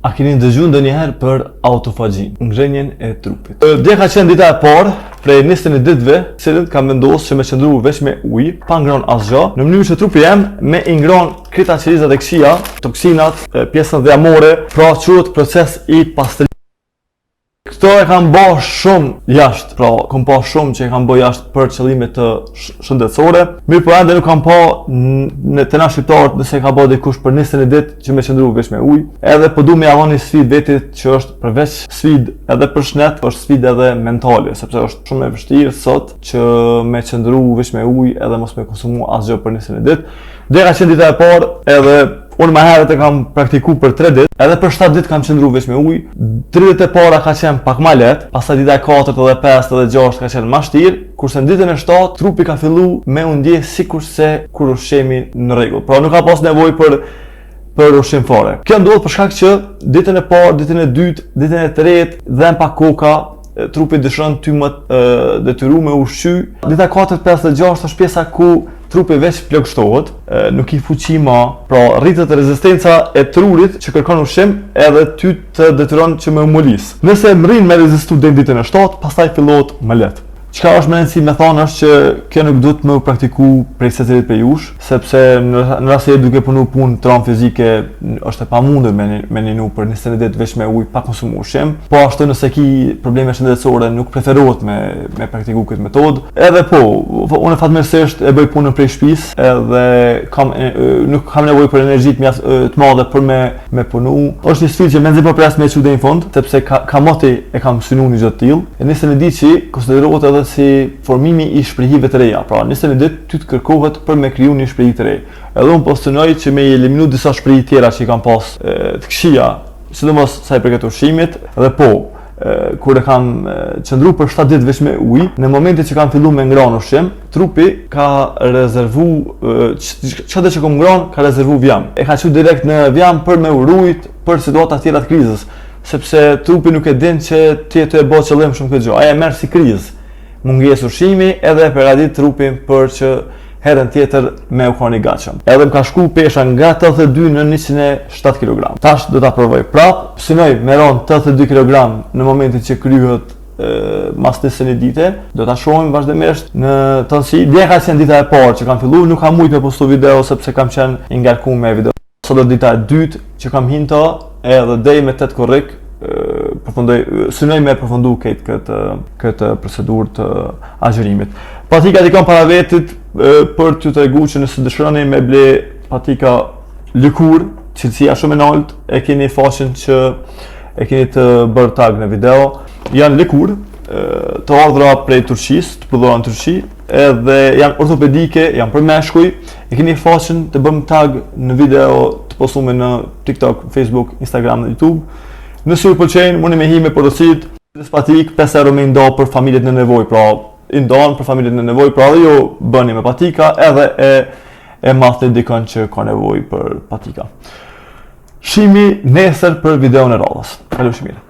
A keni dëgjuar ndonjëherë për autofagjin, ngrenjen e trupit? Dje ka qenë dita e parë prej 20 ditëve, cilën kam vendosur që me qëndru veç me ujë, pa ngronë asgjë, në mënyrë që trupi jem me i ngronë krita qelizat e këqija, toksinat, pjesën dhemore, pra quhet proces i pastrimit. Këto e kam bë shumë jashtë, pra kam pa shumë që e kam bë jashtë për qëllime të shëndetësore. Mirë po ende nuk kam pa në të na shqiptarët nëse ka bë dikush për 20 ditë që me qëndru veç me ujë. Edhe po du me avon një sfidë vetit që është përveç sfidë edhe për shnet, është sfidë edhe mentale, sepse është shumë e vështirë sot që me qëndru veç me ujë edhe mos me konsumu asgjë për 20 ditë. Dhe ka qenë dita e parë edhe unë më herët e kam praktiku për 3 ditë, edhe për 7 ditë kam qëndru veç me ujë. 3 ditë e para ka qenë pak ma lehtë, pastaj dita e 4 edhe 5 edhe 6 ka qenë ma vështirë, kurse në ditën e 7 trupi ka fillu me u ndjeh sikurse kur ushqemi në rregull. Pra nuk ka pas nevojë për ushqim fare. Kjo ndodh për shkak që ditën e parë, ditën e dytë, ditën e tretë dhe pa koka trupi dëshiron ty më detyru me ushqy. Dita 4, 5 dhe 6 është pjesa ku trupi veç plagështohet, nuk i fuqi më, pra rritet rezistenca e trurit që kërkon ushqim edhe ty të detyron që me umolis. Nëse mrin me rezistu deri ditën e 7, pastaj fillohet më lehtë. Çka është më rëndësi me thonë është që kjo nuk duhet më praktiku prej secilit prej jush, sepse në rast se duke punu punë traumë fizike është e pamundur me ninu për 20 ditë veç me ujë pa konsumu ushqim. Po ashtu nëse ki probleme shëndetësore nuk preferohet me praktiku këtë metodë. Edhe po, unë fatmirësisht e bëj punën prej shtëpisë edhe nuk kam nevojë për energji të madhe për me punu. Është një sfidë që mendoj po pres me çu deri në fund, sepse kamoti e kam synuar një gjë të tillë. E nisën e di që konsiderohet edhe si formimi i shprehive të reja, pra nisën e ditë ty të kërkohet për me kriju një shprehi të re. Edhe unë po synoj që me i eliminu disa shprehi tjera që i kam pas të këqija, sidomos sa i përket ushqimit, dhe po, kur e kam qëndru për 7 ditë veç me ujë, në momentin që kam fillu me ngranë ushqim, trupi ka rezervu, çdo që kam ngranë ka rezervu vjam. E ka qenë direkt në vjam për me urujt për situata tjera të krizës, sepse trupi nuk e din që ti e bë qëllim shumë këtë gjë. Ai e merr si krizë. Mungesë ushqimi edhe e përgatit trupin për që herën tjetër me u koni gatshëm. Edhe më ka shku pesha nga 82 në 107 kg. Tash do ta provoj prap, synoj me ron 82 kg në momentin që kryhet mas 20 dite, do ta shohim vazhdimisht në tonsi. Dje ka qenë dita e parë që kam filluar, nuk kam mujt me postu video sepse kam qenë i ngarkuar me video. Sot është dita e dytë që kam hinto edhe deri me 8 korrik. Synoj me përfundu këtë procedurë të agjërimit. Patika i kam para vetit për t'ju tregu që nëse dëshironi me ble patika lëkur, cilësia shumë e lartë, e keni faqen që e keni të bërë tag në video. Janë lëkur, të ardhura prej Turqisë, të prodhuara në Turqi, edhe janë ortopedike, janë për meshkuj. E keni faqen të bëm tag në video të postuar në TikTok, Facebook, Instagram dhe YouTube. Nëse ju pëlqejnë, mundi me hi me porosit, patik 5 euro me ndo për familjet në nevojë, pra i ndon për familjet në nevojë, pra edhe ju bëni me patika edhe e mathni dikon që ka nevojë për patika. Shihemi nesër për videon e radhës. Kalofshi mirë.